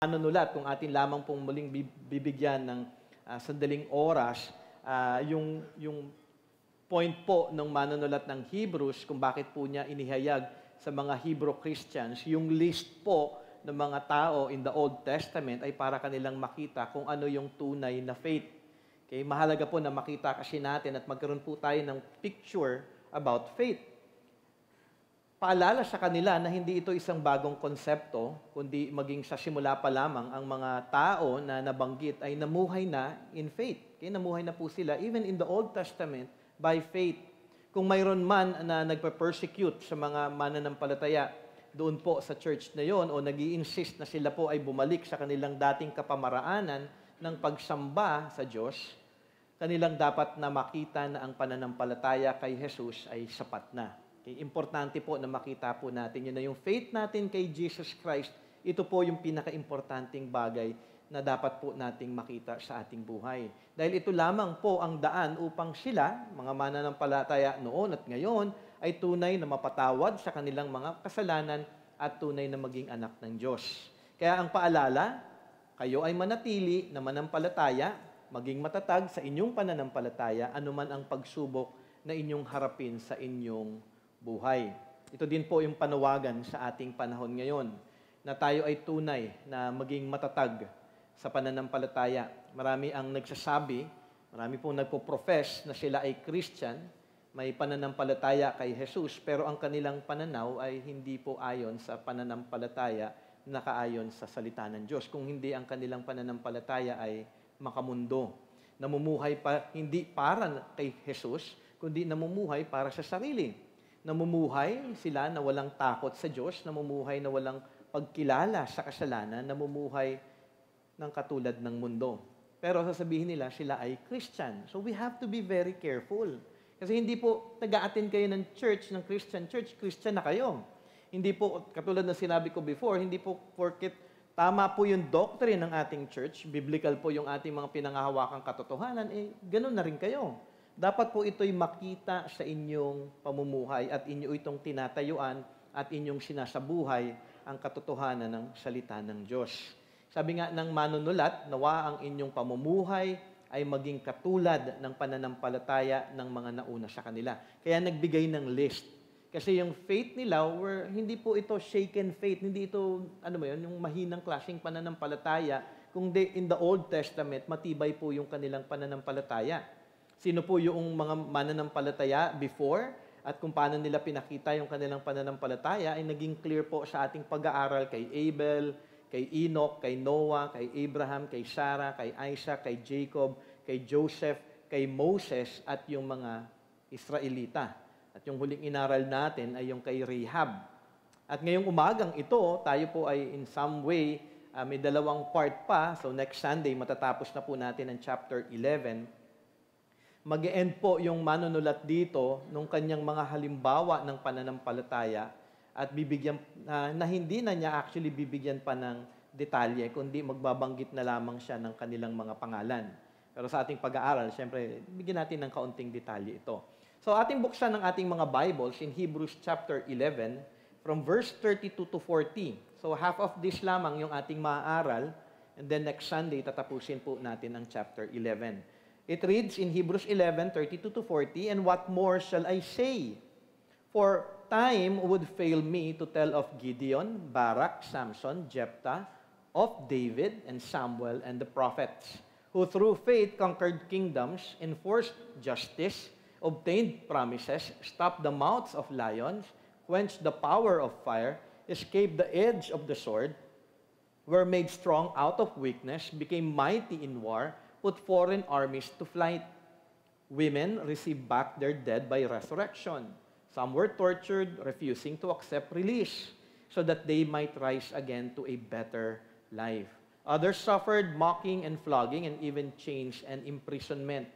manunulat, kung atin lamang pong muling bibigyan ng sandaling oras, yung point po ng manunulat ng Hebrews kung bakit po niya inihayag sa mga Hebrew Christians, yung list po ng mga tao in the Old Testament ay para kanilang makita kung ano yung tunay na faith. Okay, mahalaga po na makita kasi natin at magkaroon po tayo ng picture about faith. Paalala sa kanila na hindi ito isang bagong konsepto, kundi maging sa simula pa lamang ang mga tao na nabanggit ay namuhay na in faith. Okay, namuhay na po sila even in the Old Testament by faith. Kung mayroon man na nagpa-persecute sa mga mananampalataya doon po sa church na yon o nag-i-insist na sila po ay bumalik sa kanilang dating kapamaraanan ng pagsamba sa Diyos, kanilang dapat na makita na ang pananampalataya kay Jesus ay sapat na. Okay? Importante po na makita po natin yun na yung faith natin kay Jesus Christ, ito po yung pinaka-importanting bagay na dapat po nating makita sa ating buhay. Dahil ito lamang po ang daan upang sila, mga mananampalataya noon at ngayon, ay tunay na mapatawad sa kanilang mga kasalanan at tunay na maging anak ng Diyos. Kaya ang paalala, kayo ay manatili na manampalataya, maging matatag sa inyong pananampalataya, anuman ang pagsubok na inyong harapin sa inyong buhay. Ito din po yung panawagan sa ating panahon ngayon, na tayo ay tunay na maging matatag sa pananampalataya. Marami ang nagsasabi, marami pong nagpo-profess na sila ay Christian, may pananampalataya kay Jesus, pero ang kanilang pananaw ay hindi po ayon sa pananampalataya na nakaayon sa salita ng Diyos. Kung hindi ang kanilang pananampalataya ay makamundo. Namumuhay pa hindi para kay Jesus, kundi namumuhay para sa sarili. Namumuhay sila na walang takot sa Diyos, namumuhay na walang pagkilala sa kasalanan, namumuhay ng katulad ng mundo. Pero sasabihin nila, sila ay Christian. So we have to be very careful. Kasi hindi po taga-attend kayo ng church, ng Christian church, Christian na kayo. Hindi po, katulad ng sinabi ko before, hindi po porket tama po yung doctrine ng ating church, biblical po yung ating mga pinangahawakang katotohanan, ganun na rin kayo. Dapat po ito'y makita sa inyong pamumuhay at inyo itong tinatayuan at inyong sinasabuhay ang katotohanan ng salita ng Diyos. Sabi nga ng manunulat, nawa ang inyong pamumuhay ay maging katulad ng pananampalataya ng mga nauna sa kanila. Kaya nagbigay ng list. Kasi yung faith nila, hindi po ito shaken faith, hindi ito, yung mahinang klaseng pananampalataya, kundi in the Old Testament, matibay po yung kanilang pananampalataya. Sino po yung mga mananampalataya before at kung paano nila pinakita yung kanilang pananampalataya ay naging clear po sa ating pag-aaral kay Abel, kay Enoch, kay Noah, kay Abraham, kay Sarah, kay Isaac, kay Jacob, kay Joseph, kay Moses at yung mga Israelita. At yung huling inaral natin ay yung kay Rahab. At ngayong umagang ito, tayo po ay in some way, may dalawang part pa. So next Sunday, matatapos na po natin ang chapter 11. Mag-e-end po yung manunulat dito nung kanyang mga halimbawa ng pananampalataya at bibigyan na hindi na niya actually bibigyan pa ng detalye, kundi magbabanggit na lamang siya ng kanilang mga pangalan. Pero sa ating pag-aaral, siyempre, bigyan natin ng kaunting detalye ito. So ating buksan ng ating mga Bibles in Hebrews chapter 11 from verse 32 to 40. So half of this lamang yung ating maaaral and then next Sunday tatapusin po natin ang chapter 11. It reads in Hebrews 11:32 to 40, "And what more shall I say? For time would fail me to tell of Gideon, Barak, Samson, Jephthah, of David and Samuel and the prophets, who through faith conquered kingdoms, enforced justice, obtained promises, stopped the mouths of lions, quenched the power of fire, escaped the edge of the sword, were made strong out of weakness, became mighty in war, put foreign armies to flight. Women received back their dead by resurrection. Some were tortured, refusing to accept release, so that they might rise again to a better life. Others suffered mocking and flogging and even chains and imprisonment.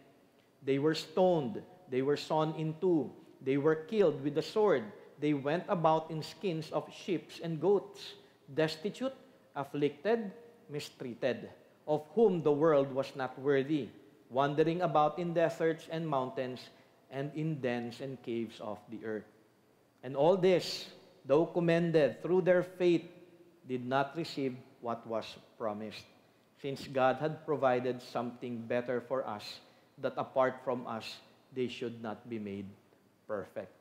They were stoned, they were sawn in two, they were killed with the sword. They went about in skins of sheep and goats, destitute, afflicted, mistreated, of whom the world was not worthy, wandering about in deserts and mountains and in dens and caves of the earth. And all this, though commended through their faith, did not receive what was promised. Since God had provided something better for us, that apart from us, they should not be made perfect.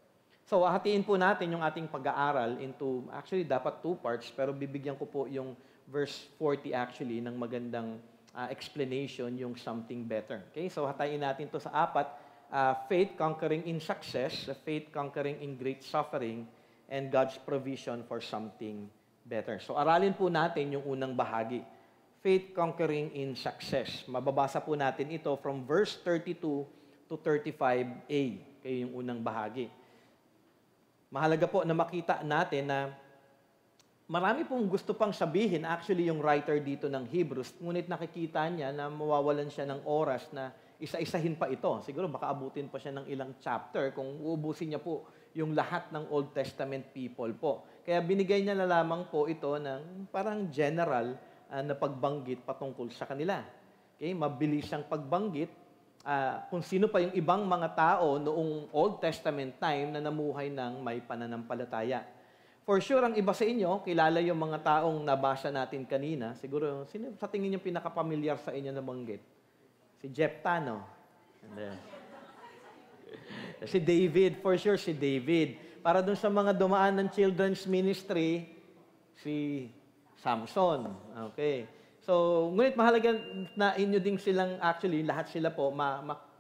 So, hatiin po natin yung ating pag-aaral into, actually, dapat 2 parts, pero bibigyan ko po yung verse 40 actually ng magandang explanation, yung something better. Okay? So, hatayin natin to sa 4. Faith conquering in success, faith conquering in great suffering, and God's provision for something better. So, aralin po natin yung unang bahagi. Faith conquering in success. Mababasa po natin ito from verse 32 to 35a. Kaya yung unang bahagi. Mahalaga po na makita natin na marami pong gusto pang sabihin, actually yung writer dito ng Hebrews, ngunit nakikita niya na mawawalan siya ng oras na isa-isahin pa ito. Siguro baka abutin pa siya ng ilang chapter kung uubusin niya po yung lahat ng Old Testament people po. Kaya binigay niya na lamang po ito ng parang general na pagbanggit patungkol sa kanila. Okay? Mabilis siyang pagbanggit kung sino pa yung ibang mga tao noong Old Testament time na namuhay ng may pananampalataya. For sure, ang iba sa inyo, kilala yung mga taong nabasa natin kanina. Siguro, sino sa tingin yung pinaka-familiar sa inyo na banggit? Si Jephthah, no? Si David, for sure si David. Para dun sa mga dumaan ng children's ministry, si Samson. Okay. So, ngunit mahalaga na inyo din silang, actually, lahat sila po,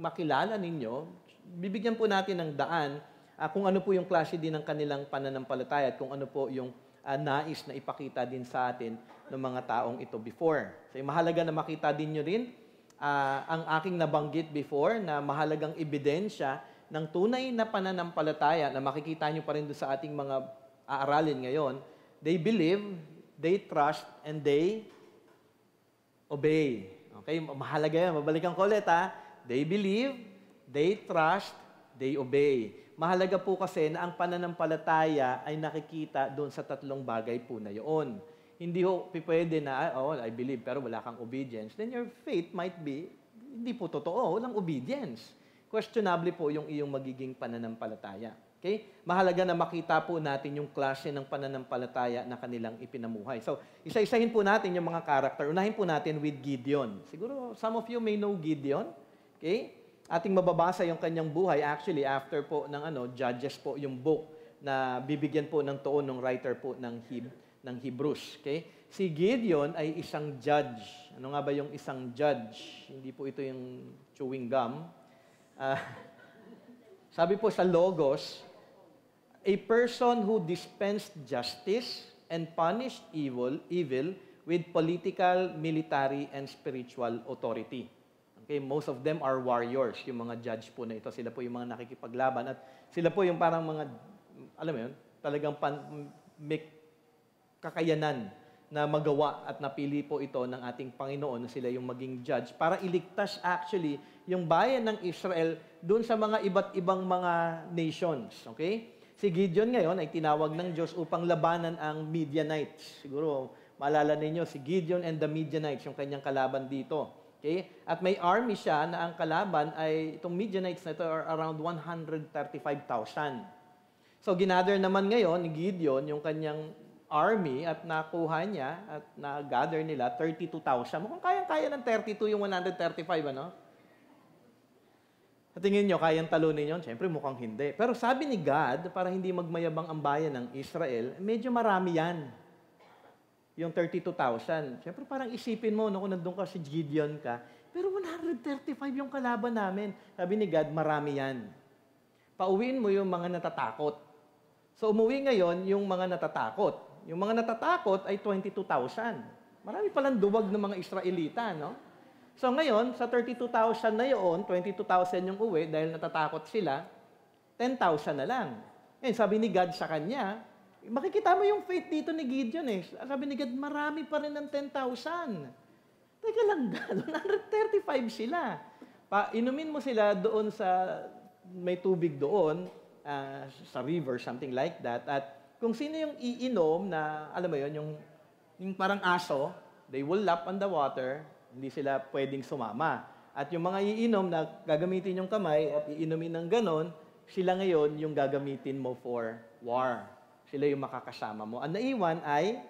makilala ninyo. Bibigyan po natin ng daan kung ano po yung klase din ng kanilang pananampalataya at kung ano po yung nais na ipakita din sa atin ng mga taong ito before. So, mahalaga na makita din nyo rin ang aking nabanggit before na mahalagang ebidensya ng tunay na pananampalataya na makikita nyo pa rin doon sa ating mga aaralin ngayon. They believe, they trust, and they obey. Okay? Mahalaga yan. Mabalikan ko ulit, ha? They believe, they trust, they obey. Mahalaga po kasi na ang pananampalataya ay nakikita doon sa 3 bagay po na yun. Hindi ho pwede na, I believe, pero wala kang obedience. Then your faith might be, hindi po totoo, walang obedience. Questionable po yung iyong magiging pananampalataya. Okay? Mahalaga na makita po natin yung klase ng pananampalataya na kanilang ipinamuhay. So, isa-isahin po natin yung mga character. Unahin po natin with Gideon. Siguro, some of you may know Gideon. Okay? Ating mababasa yung kanyang buhay. Actually, after po ng Judges po yung book na bibigyan po ng tuon ng writer po ng Hebrews. Okay? Si Gideon ay isang judge. Ano nga ba yung isang judge? Hindi po ito yung chewing gum. Sabi po sa Logos, a person who dispensed justice and punished evil with political, military, and spiritual authority. Okay, most of them are warriors, yung mga judge po na ito. Sila po yung mga nakikipaglaban at sila po yung parang mga, alam mo yun, talagang may kakayanan na magawa at napili po ito ng ating Panginoon na sila yung maging judge para iligtas actually yung bayan ng Israel doon sa mga iba't ibang mga nations. Okay? Si Gideon ngayon ay tinawag ng Diyos upang labanan ang Midianites. Siguro, maalala ninyo, si Gideon and the Midianites, yung kanyang kalaban dito. Okay? At may army siya na ang kalaban ay, itong Midianites na ito are around 135,000. So, ginather naman ngayon ni Gideon yung kanyang army at nakuha niya at na-gather nila 32,000. Mukhang kayang-kaya ng 32 yung 135, ano? Sa tingin nyo, kayang talunin yun? Siyempre, mukhang hindi. Pero sabi ni God, para hindi magmayabang ang bayan ng Israel, medyo marami yan. Yung 32,000. Siyempre, parang isipin mo, kung nandun ka si Gideon ka, pero 135 yung kalaban namin. Sabi ni God, marami yan. Pauwiin mo yung mga natatakot. So, umuwi ngayon yung mga natatakot. Yung mga natatakot ay 22,000. Marami palang duwag ng mga Israelita, no? So ngayon, sa 32,000 na yun, 22,000 yung uwi dahil natatakot sila, 10,000 na lang. Eh, sabi ni God sa kanya, makikita mo yung faith dito ni Gideon eh. Sabi ni God, marami pa rin ng 10,000. Teka lang, God, 135 sila. Inumin mo sila doon sa may tubig doon, sa river, something like that. At kung sino yung iinom na, alam mo yun, yung parang aso, they will lap on the water, hindi sila pwedeng sumama. At yung mga iinom na gagamitin yung kamay at iinumin ng ganon, sila ngayon yung gagamitin mo for war. Sila yung makakasama mo. Ang naiwan ay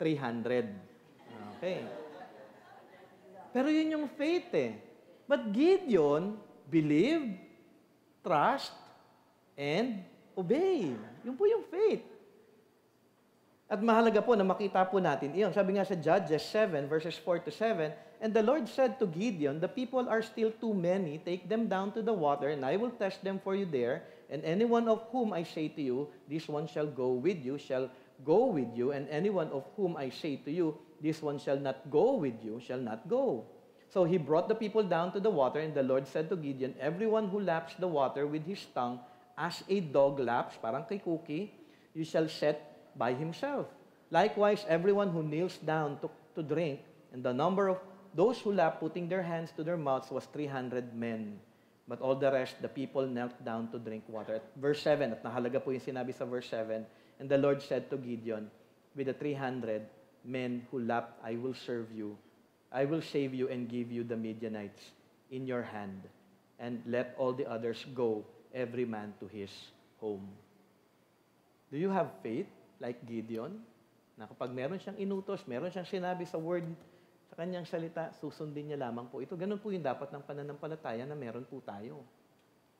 300. Okay. Pero yun yung faith eh. But Gideon believed, trust, and obey. Yun po yung faith. At mahalaga po na makita po natin iyon. Sabi nga sa Judges 7, verses 4 to 7, "And the Lord said to Gideon, The people are still too many. Take them down to the water, and I will test them for you there. And anyone of whom I say to you, This one shall go with you, shall go with you. And anyone of whom I say to you, This one shall not go with you, shall not go." So he brought the people down to the water, and the Lord said to Gideon, "Everyone who laps the water with his tongue, as a dog laps," parang kay Cookie, "you shall set by himself. Likewise, everyone who kneels down to drink, and the number of those who lap, putting their hands to their mouths, was 300 men. But all the rest, the people knelt down to drink water." At verse 7, at nahalaga po yung sinabi sa verse 7, "And the Lord said to Gideon, With the 300 men who lapped, I will serve you. I will save you and give you the Midianites in your hand. And let all the others go, every man to his home." Do you have faith like Gideon? Na kapag meron siyang inutos, meron siyang sinabi sa word, sa kanyang salita, susundin niya lamang po ito. Ganun po yung dapat ng pananampalataya na meron po tayo.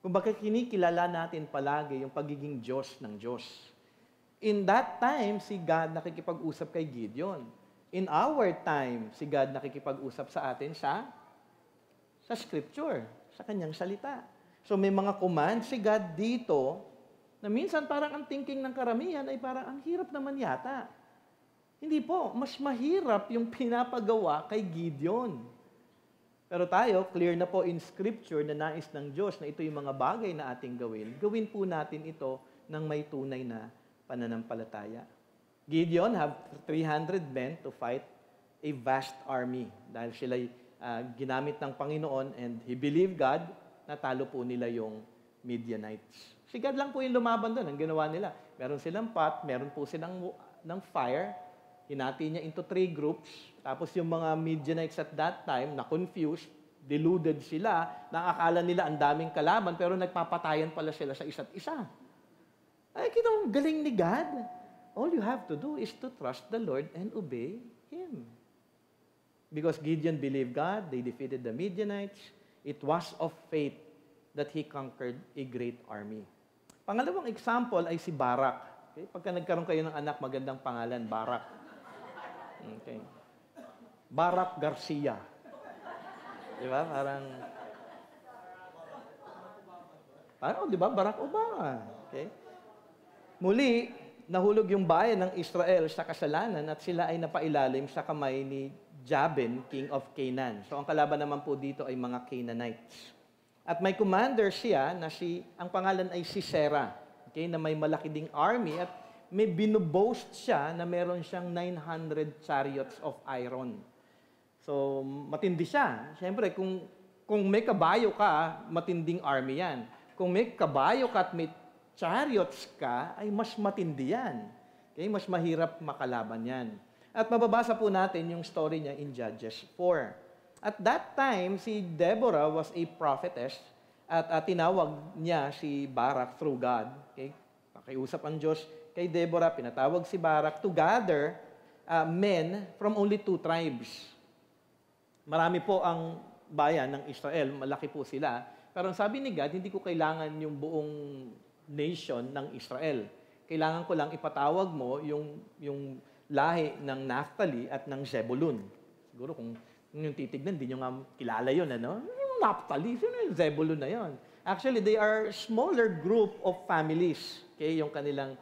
Kung bakit kinikilala natin palagi yung pagiging Diyos ng Diyos. In that time, si God nakikipag-usap kay Gideon. In our time, si God nakikipag-usap sa atin sa Scripture, sa kanyang salita. So may mga command si God dito na minsan parang ang thinking ng karamihan ay parang ang hirap naman yata. Hindi po, mas mahirap yung pinapagawa kay Gideon. Pero tayo, clear na po in Scripture na nais ng Diyos na ito yung mga bagay na ating gawin. Gawin po natin ito ng may tunay na pananampalataya. Gideon have 300 men to fight a vast army. Dahil sila'y ginamit ng Panginoon and he believed God, natalo po nila yung Midianites. Si God lang po yung lumaban doon, ang ginawa nila. Meron silang pot, meron po silang ng fire, hinati niya into 3 groups, tapos yung mga Midianites at that time, na-confused, deluded sila, nakakala nila ang daming kalaban, pero nagpapatayan pala sila sa isa't isa. Ay, kinang galing ni God. All you have to do is to trust the Lord and obey Him. Because Gideon believed God, they defeated the Midianites. It was of faith that he conquered a great army. Pangalawang example ay si Barak. Okay? Pagka nagkaroon kayo ng anak, magandang pangalan, Barak. Okay. Barak Garcia. Di ba? Parang, di ba? Barack Obama. Okay? Muli, nahulog yung bayan ng Israel sa kasalanan at sila ay napailalim sa kamay ni Jabin, king of Canaan. So, ang kalaban naman po dito ay mga Canaanites. At may commander siya na ang pangalan ay Sisera, okay, na may malaki ding army at may binuboast siya na meron siyang 900 chariots of iron. So, matindi siya. Siyempre, kung may kabayo ka, matinding army yan. Kung may kabayo ka at may chariots ka, ay mas matindi yan. Okay, mas mahirap makalaban yan. At mababasa po natin yung story niya in Judges 4. At that time, si Deborah was a prophetess at tinawag niya si Barak through God. Okay? Pakiusap ang Diyos kay Deborah, pinatawag si Barak to gather men from only 2 tribes. Marami po ang bayan ng Israel, malaki po sila. Pero ang sabi ni God, hindi ko kailangan yung buong nation ng Israel. Kailangan ko lang ipatawag mo yung lahi ng Naphtali at ng Zebulun. Siguro kung yung titignan, hindi nyo nga kilala yun, ano? Yung Naphtali, sino yung Zebulun na yun? Actually, they are smaller group of families, okay, yung kanilang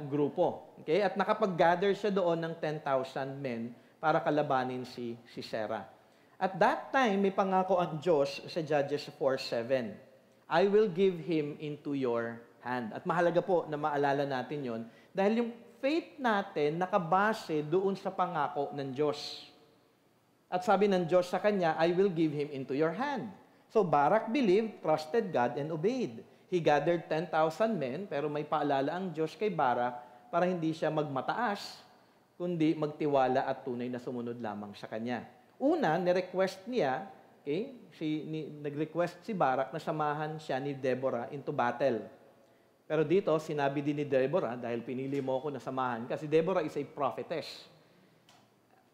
grupo. Okay? At nakapag-gather siya doon ng 10,000 men para kalabanin si Sisera. At that time, may pangako ang Diyos sa Judges 4:7. "I will give him into your hand." At mahalaga po na maalala natin yon dahil yung faith natin nakabase doon sa pangako ng Diyos. At sabi ng Diyos sa kanya, "I will give him into your hand." So Barak believed, trusted God, and obeyed. He gathered 10,000 men, pero may paalala ang Diyos kay Barak para hindi siya magmataas, kundi magtiwala at tunay na sumunod lamang sa kanya. Una, ni-request niya, okay, nag-request si Barak na samahan siya ni Deborah into battle. Pero dito, sinabi din ni Deborah, dahil pinili mo ako na samahan, kasi Deborah is a prophetess.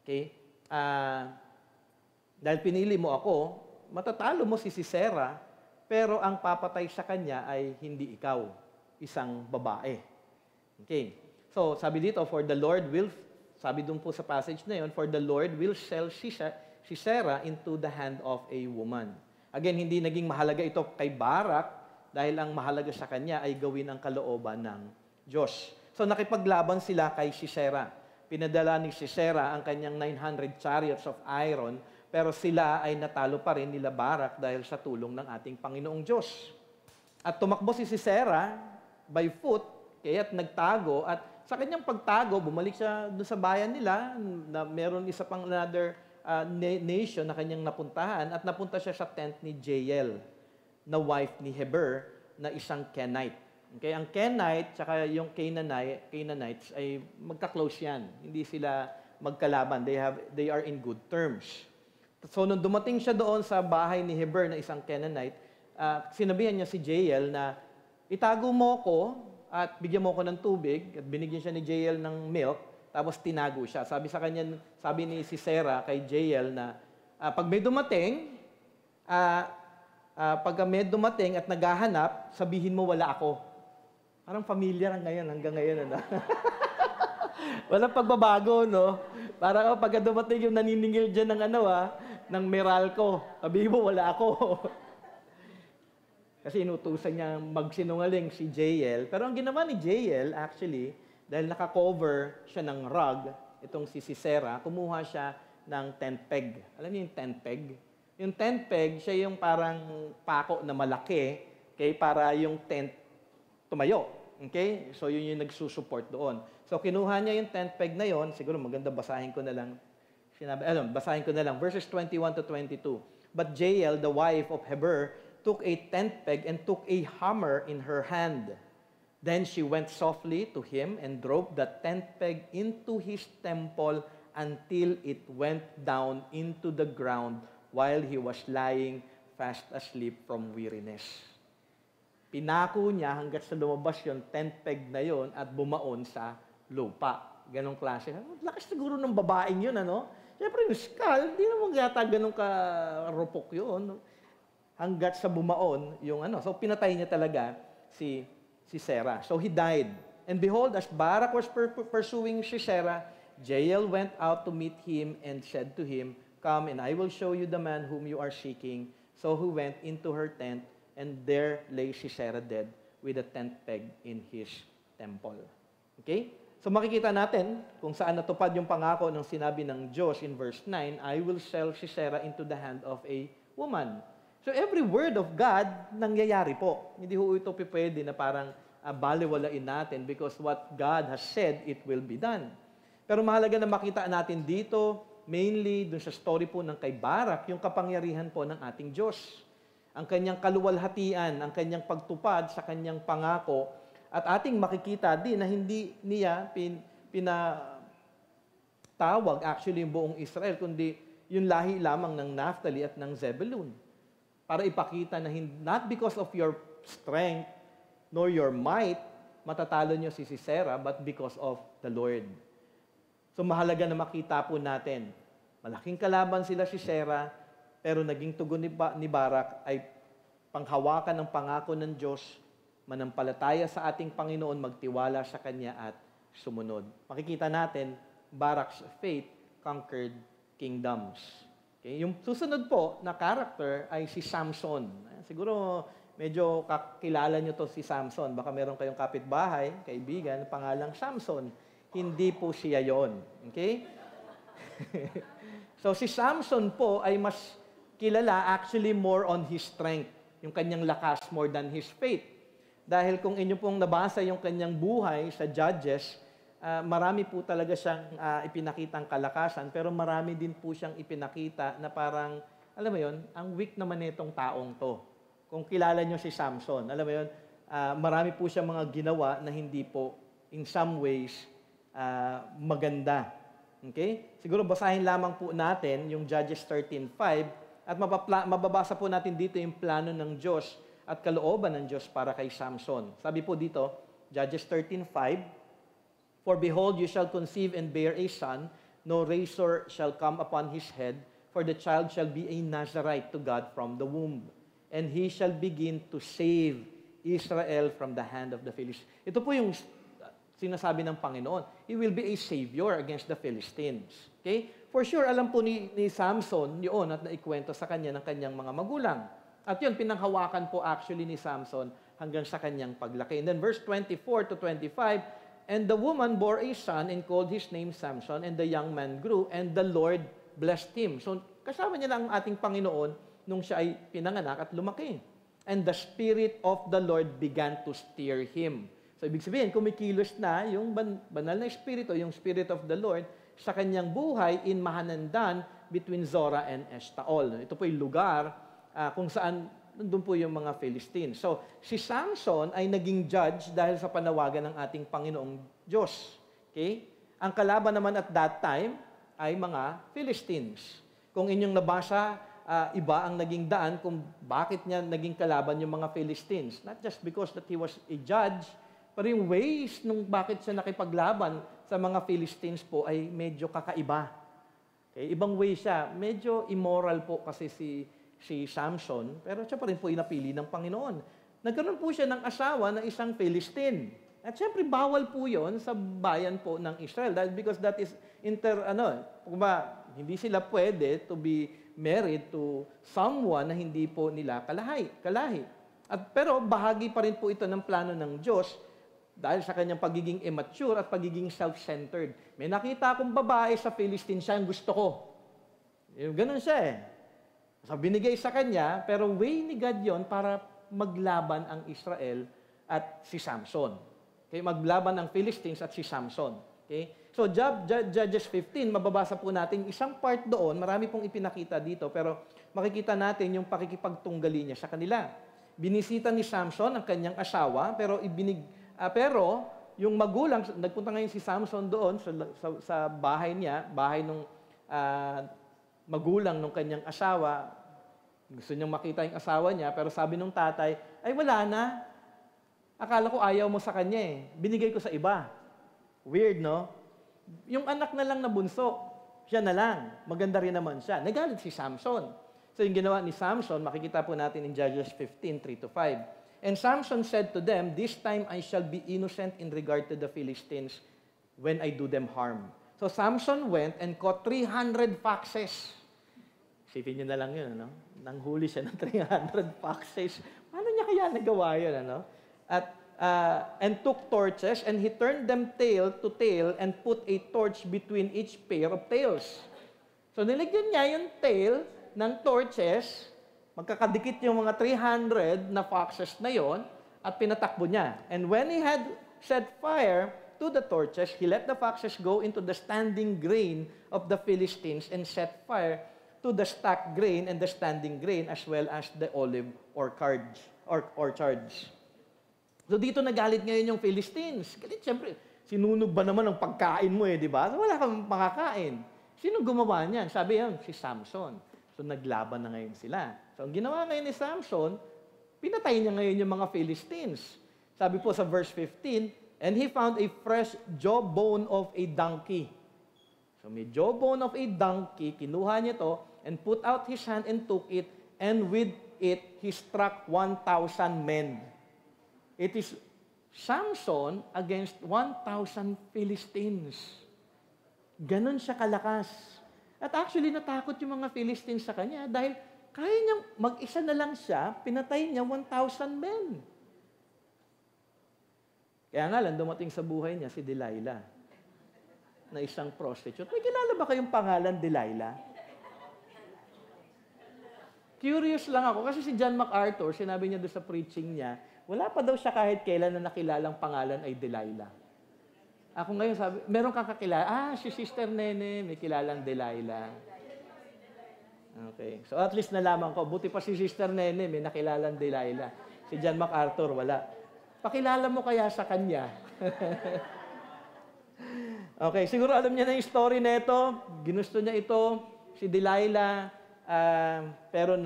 Okay? ah, dahil pinili mo ako, matatalo mo si Sisera, pero ang papatay sa kanya ay hindi ikaw, isang babae. Okay. So, sabi dito, sabi dun po sa passage na yun, for the Lord will sell Sisera into the hand of a woman. Again, hindi naging mahalaga ito kay Barak dahil ang mahalaga sa kanya ay gawin ang kalooban ng Diyos. So, nakipaglaban sila kay Sisera. Pinadala ni Sisera ang kanyang 900 chariots of iron, pero sila ay natalo pa rin nila Barak dahil sa tulong ng ating Panginoong Diyos. At tumakbo si Sisera by foot, kaya't nagtago, at sa kanyang pagtago, bumalik siya doon sa bayan nila, na meron isa pang another nation na kanyang napuntahan, at napunta siya sa tent ni Jael, na wife ni Heber, na isang Kenite. Okay, ang Kenite tsaka yung Canaanites ay magka-close yan. Hindi sila magkalaban. They are in good terms. So, nung dumating siya doon sa bahay ni Heber na isang Canaanite, sinabihan niya si Jael na, itago mo ko at bigyan mo ko ng tubig, at binigyan siya ni Jael ng milk, tapos tinago siya. Sabi ni Sisera kay Jael na, pag may dumating at naghahanap, sabihin mo wala ako. Parang familiar hanggang ngayon. Ano? Walang pagbabago, no? Parang pag dumating yung naniningil dyan ng Meralco, sabihin mo, wala ako. Kasi inutusan niya magsinungaling si Jael. Pero ang ginawa ni Jael, actually, dahil nakakover siya ng rug, itong si Sisera, kumuha siya ng tent peg. Alam niyo yung tent peg? Yung tent peg, siya yung parang pako na malaki, okay, para yung tent tumayo. Okay? So, yun yung nagsusupport doon. So, kinuha niya yung tent peg na yon. Siguro maganda basahin ko na lang. Basahin ko na lang. Verses 21 to 22. But Jael, the wife of Heber, took a tent peg and took a hammer in her hand. Then she went softly to him and drove the tent peg into his temple until it went down into the ground while he was lying fast asleep from weariness. Pinako niya hanggat sa lumabas yung tent peg na yon at bumaon sa lupa. Ganong klase. Lakas siguro ng babaeng yun, ano? Siyempre, yung skull, hindi naman yata ganong karupok yun. Hanggat sa bumaon yung ano. So, pinatay niya talaga si Sisera. So, he died. And behold, as Barak was pursuing Sisera, Jael went out to meet him and said to him, Come, and I will show you the man whom you are seeking. So he went into her tent, and there lay Sisera dead with a tent peg in his temple. Okay? So makikita natin kung saan natupad yung pangako ng sinabi ng Diyos in verse 9, I will sell Sisera into the hand of a woman. So every word of God, nangyayari po. Hindi ho ito pwede na parang baliwalain natin because what God has said, it will be done. Pero mahalaga na makita natin dito, mainly dun sa story po ng kay Barak, yung kapangyarihan po ng ating Diyos. Ang kanyang kaluwalhatian, ang kanyang pagtupad sa kanyang pangako, at ating makikita din na hindi niya pinatawag actually yung buong Israel, kundi yung lahi lamang ng Naphtali at ng Zebulun. Para ipakita na not because of your strength nor your might, matatalo nyo si Sisera, but because of the Lord. So mahalaga na makita po natin, malaking kalaban sila si Sisera, pero naging tugon ni Barak ay panghawakan ng pangako ng Diyos, manampalataya sa ating Panginoon, magtiwala sa Kanya at sumunod. Makikita natin, Barak's faith conquered kingdoms. Okay? Yung susunod po na character ay si Samson. Siguro medyo kakilala nyo to si Samson. Baka meron kayong kapitbahay, kaibigan, pangalang Samson. Hindi po siya yon. Okay? So si Samson po ay mas kilala actually more on his strength, yung kanyang lakas more than his faith. Dahil kung inyo pong nabasa yung kanyang buhay sa Judges, marami po talaga siyang ipinakitang kalakasan, pero marami din po siyang ipinakita na parang, alam mo yon, ang weak naman nitong taong to. Kung kilala nyo si Samson, alam mo yon, marami po siyang mga ginawa na hindi po, in some ways, maganda. Okay? Siguro basahin lamang po natin yung Judges 13:5 at mababasa po natin dito yung plano ng Diyos at kalooban ng Diyos para kay Samson. Sabi po dito, Judges 13:5, For behold, you shall conceive and bear a son, no razor shall come upon his head, for the child shall be a Nazarite to God from the womb. And he shall begin to save Israel from the hand of the Philistines. Ito po yung sinasabi ng Panginoon. He will be a savior against the Philistines. Okay? For sure, alam po ni Samson yun at naikwento sa kanya ng kanyang mga magulang. At yun, pinanghawakan po actually ni Samson hanggang sa kanyang paglaki. And then verse 24 to 25, and the woman bore a son and called his name Samson, and the young man grew, and the Lord blessed him. So, kasama niya na ang ating Panginoon nung siya ay pinanganak at lumaki. And the Spirit of the Lord began to steer him. So, ibig sabihin, kumikilos na yung banal na Espiritu, yung Spirit of the Lord, sa kanyang buhay in Mahanandan between Zorah and Eshtaol. Ito po yung lugar kung saan nandun po yung mga Philistines. So, si Samson ay naging judge dahil sa panawagan ng ating Panginoong Diyos. Okay? Ang kalaban naman at that time ay mga Philistines. Kung inyong nabasa, iba ang naging daan kung bakit niya naging kalaban yung mga Philistines. Not just because that he was a judge, pero yung ways nung bakit siya nakipaglaban sa mga Philistines po ay medyo kakaiba. Okay? Ibang way siya. Medyo immoral po kasi si Samson, pero siya pa rin po inapili ng Panginoon. Nagkaroon po siya ng asawa na isang Philistine. At syempre, bawal po yon sa bayan po ng Israel. Dahil because that is hindi sila pwede to be married to someone na hindi po nila kalahi. Pero bahagi pa rin po ito ng plano ng Diyos dahil sa kanyang pagiging immature at pagiging self-centered. May nakita akong babae sa Philistine, siya ang gusto ko. Ganun siya eh. So, binigay sa kanya, pero way ni God yon para maglaban ang Israel at si Samson. Okay? Maglaban ang Philistines at si Samson. Okay? So, Judges 15, mababasa po natin isang part doon, marami pong ipinakita dito, pero makikita natin yung pakikipagtunggali niya sa kanila. Binisita ni Samson ang kanyang asawa, pero yung magulang, nagpunta ngayon si Samson doon sa bahay niya, bahay ng magulang ng kanyang asawa. Gusto niyang makita yung asawa niya, pero sabi ng tatay, ay wala na. Akala ko ayaw mo sa kanya eh. Binigay ko sa iba. Weird, no? Yung anak na lang na bunso, siya na lang. Maganda rin naman siya. Nagalit si Samson. So yung ginawa ni Samson, makikita po natin in Judges 15, 3-5. And Samson said to them, this time I shall be innocent in regard to the Philistines when I do them harm. So Samson went and caught 300 foxes. Isipin niyo na lang yun, ano? Nanghuli siya ng 300 foxes. Paano niya kaya nagawa yun, ano? And took torches, and he turned them tail to tail and put a torch between each pair of tails. So niligyan niya yung tail ng torches, magkakadikit yung mga 300 na foxes na yon, at pinatakbo niya. And when he had set fire to the torches, he let the foxes go into the standing grain of the Philistines and set fire to the stacked grain and the standing grain as well as the olive orchards. So dito nagalit ngayon yung Philistines. Galit, siyempre, sinunog ba naman ang pagkain mo di ba? So, wala kang makakain. Sino gumawa niyan? Sabi yan, si Samson. So naglaban na ngayon sila. So ang ginawa ngayon ni Samson, pinatay niya ngayon yung mga Philistines. Sabi po sa verse 15, and he found a fresh jawbone of a donkey. So may jawbone of a donkey, kinuha niya to, and put out his hand and took it, and with it, he struck 1,000 men. It is Samson against 1,000 Philistines. Ganon siya kalakas. At actually, natakot yung mga Philistines sa kanya dahil kaya niyang mag-isa na lang siya, pinatay niya 1,000 men. Kaya nga lang, dumating sa buhay niya si Delilah, na isang prostitute. May kilala ba kayong pangalan Delilah? Curious lang ako, kasi si John MacArthur, sinabi niya doon sa preaching niya, wala pa daw siya kahit kailan na nakilalang pangalan ay Delilah. Ako ngayon sabi, meron kang kakilala, si Sister Nene, may kilalang Delilah. Okay, so at least nalaman ko, buti pa si Sister Nene, may nakilalang Delilah. Si John MacArthur, wala. Pakilala mo kaya sa kanya? Okay, siguro alam niya na yung story na ito, ginusto niya ito, si Delilah, pero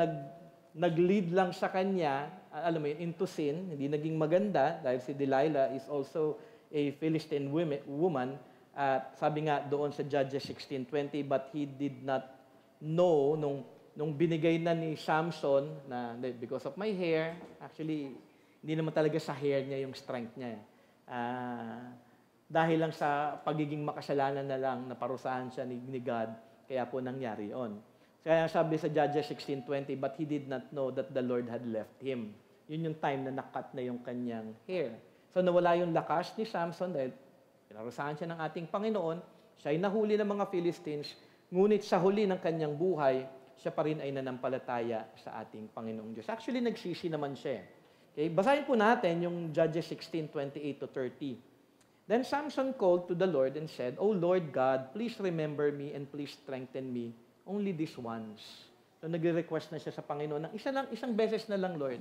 nag-lead lang sa kanya, alam mo yun, into sin, hindi naging maganda dahil si Delilah is also a Philistine woman. At sabi nga doon sa Judges 16:20, but he did not know nung binigay na ni Samson na because of my hair, actually hindi naman talaga sa hair niya yung strength niya. Dahil lang sa pagiging makasalanan na lang naparusahan siya ni God, kaya po nangyari yon. Kaya sabi sa Judges 16:20, but he did not know that the Lord had left him. Yun yung time na nakat na yung kanyang hair. So nawala yung lakas ni Samson dahil pinarusahan siya ng ating Panginoon, siya ay nahuli ng mga Philistines, ngunit sa huli ng kanyang buhay, siya pa rin ay nanampalataya sa ating Panginoong Diyos. Actually, nagsisi naman siya. Okay? Basahin po natin yung Judges 16:28-30. Then Samson called to the Lord and said, O Lord God, please remember me and please strengthen me only this once. So nagre-request na siya sa Panginoon ng isang beses na lang, Lord.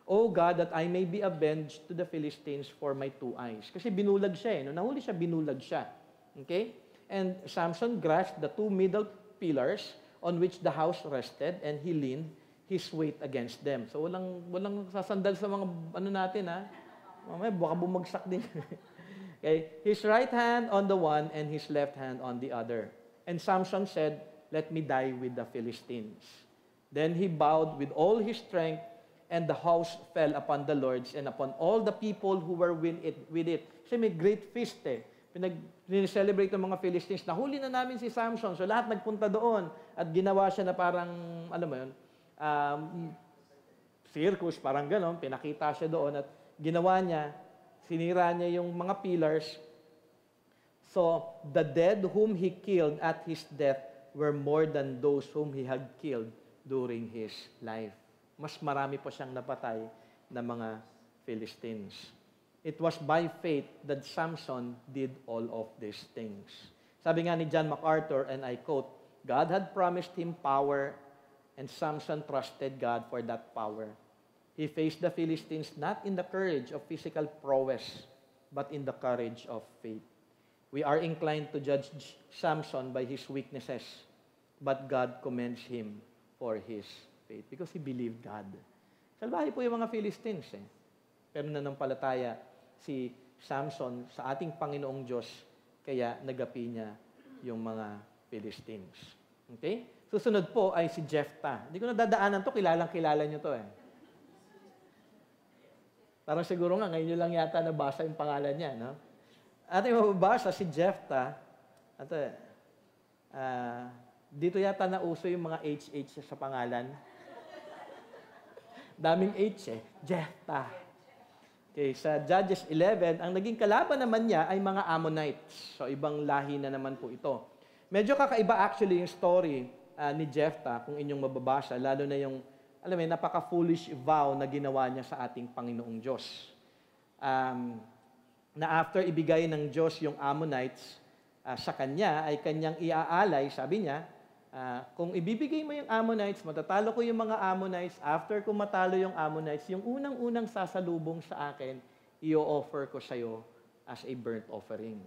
O God, that I may be avenged to the Philistines for my 2 eyes. Kasi binulag siya Nung nahuli siya, binulag siya. Okay? And Samson grasped the 2 middle pillars on which the house rested and he leaned his weight against them. So walang sasandal sa mga natin Mamaya baka bumagsak din. Okay? His right hand on the one and his left hand on the other. And Samson said, let me die with the Philistines. Then he bowed with all his strength, and the house fell upon the lords and upon all the people who were with it. Kasi may great feast Pinag-celebrate ng mga Philistines. Nahuli na namin si Samson. So lahat nagpunta doon. At ginawa siya na parang, circus, parang gano'n. Pinakita siya doon at ginawa niya, sinira niya yung mga pillars. So, the dead whom he killed at his death were more than those whom he had killed during his life. Mas marami pa siyang napatay na mga Philistines. It was by faith that Samson did all of these things. Sabi nga ni John MacArthur, and I quote, God had promised him power, and Samson trusted God for that power. He faced the Philistines not in the courage of physical prowess, but in the courage of faith. We are inclined to judge Samson by his weaknesses, but God commends him for his faith because he believed God. Salbahe po yung mga Philistines Pero nanampalataya si Samson sa ating Panginoong Diyos, kaya nagapi niya yung mga Philistines. Okay? Susunod po ay si Jephthah. Hindi ko na dadaanan to, kilalang-kilala nyo to Parang siguro nga, ngayon nyo lang yata nabasa yung pangalan niya, no? Ating mababasa si Jephthah, dito yata nauso yung mga HH sa pangalan. Daming H Jephthah. Okay, sa Judges 11, ang naging kalaban naman niya ay mga Ammonites. So, ibang lahi na naman po ito. Medyo kakaiba actually yung story ni Jephthah kung inyong mababasa, lalo na yung, napaka-foolish vow na ginawa niya sa ating Panginoong Diyos. Na after ibigay ng Diyos yung Ammonites sa kanya, ay kanyang iaalay, sabi niya, kung ibibigay mo yung Ammonites, matatalo ko yung mga Ammonites, after ko matalo yung Ammonites, yung unang-unang sasalubong sa akin, i-offer ko sa'yo as a burnt offering.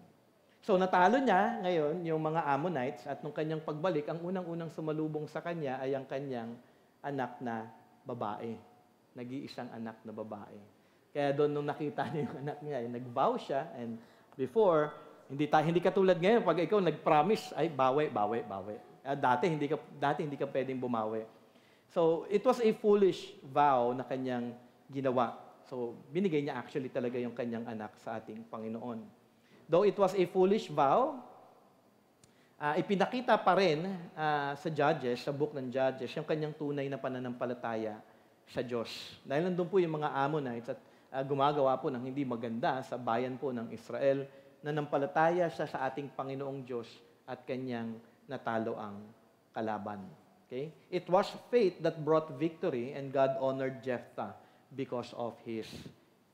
So natalo niya ngayon yung mga Ammonites at nung kanyang pagbalik, ang unang-unang sumalubong sa kanya ay ang kanyang anak na babae. Nag-iisang anak na babae. Kaya doon nung nakita niya yung anak niya, nag-vow siya, and before, hindi katulad ngayon, pag ikaw nag-promise, ay bawi. Dati hindi ka pwedeng bumawi. So, it was a foolish vow na kanyang ginawa. So, binigay niya actually talaga yung kanyang anak sa ating Panginoon. Though it was a foolish vow, ipinakita pa rin sa Judges, sa book ng Judges, yung kanyang tunay na pananampalataya sa Diyos. Dahil nandun po yung mga Ammonites at gumagawa po ng hindi maganda sa bayan po ng Israel, nanampalataya siya sa ating Panginoong Diyos at kanyang natalo ang kalaban. Okay? It was faith that brought victory and God honored Jephthah because of his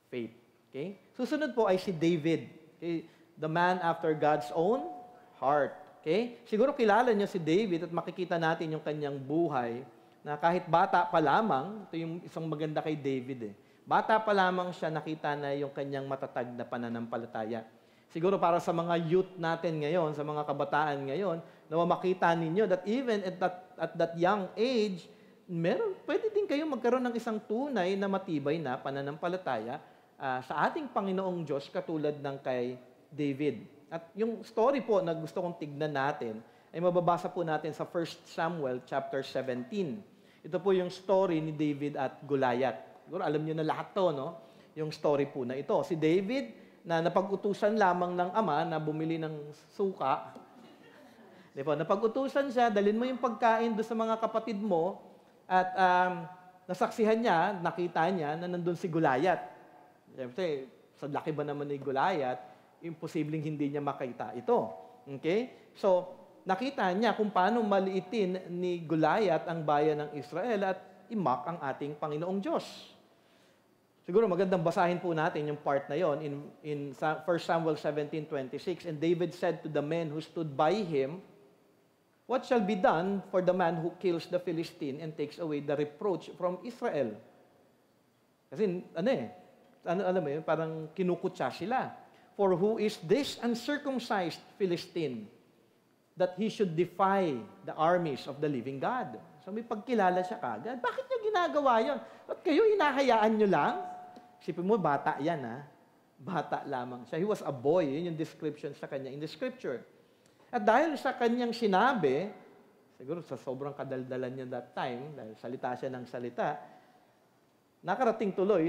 faith. Okay? Susunod po ay si David. Okay? The man after God's own heart. Okay? Siguro kilala niyo si David at makikita natin yung kanyang buhay na kahit bata pa lamang, ito yung isang maganda kay David Bata pa lamang siya nakita na yung kanyang matatag na pananampalataya. Siguro para sa mga youth natin ngayon, sa mga kabataan ngayon, na makita ninyo that even at that young age, pwede din kayo magkaroon ng isang tunay na matibay na pananampalataya sa ating Panginoong Diyos katulad ng kay David. At yung story po na gusto kong tignan natin ay mababasa po natin sa 1 Samuel chapter 17. Ito po yung story ni David at Goliath. Siguro alam niyo na lahat to, no? Yung story po na ito. Si David na napag-utusan lamang ng ama na bumili ng suka. Di ba? Napag-utusan siya, dalhin mo yung pagkain doon sa mga kapatid mo at nasaksihan niya, nakita niya na nandun si Goliath. Siyempre, sa laki ba naman ni Goliath, imposibleng hindi niya makita ito. Okay? So, nakita niya kung paano maliitin ni Goliath ang bayan ng Israel at imak ang ating Panginoong Diyos. Siguro magandang basahin po natin yung part na yon in 1 Samuel 17:26. And David said to the men who stood by him, "What shall be done for the man who kills the Philistine and takes away the reproach from Israel?" Kasi ano mo yun, parang kinukutsa sila. "For who is this uncircumcised Philistine that he should defy the armies of the living God?" So may pagkilala siya kagad. Bakit niya ginagawa yon? At kayo hinahayaan nyo lang? Isipin mo, bata yan ha. Bata lamang siya. He was a boy. Yun yung description sa kanya in the scripture. At dahil sa kanyang sinabi, siguro sa sobrang kadaldalan niya that time, dahil salita siya ng salita, nakarating tuloy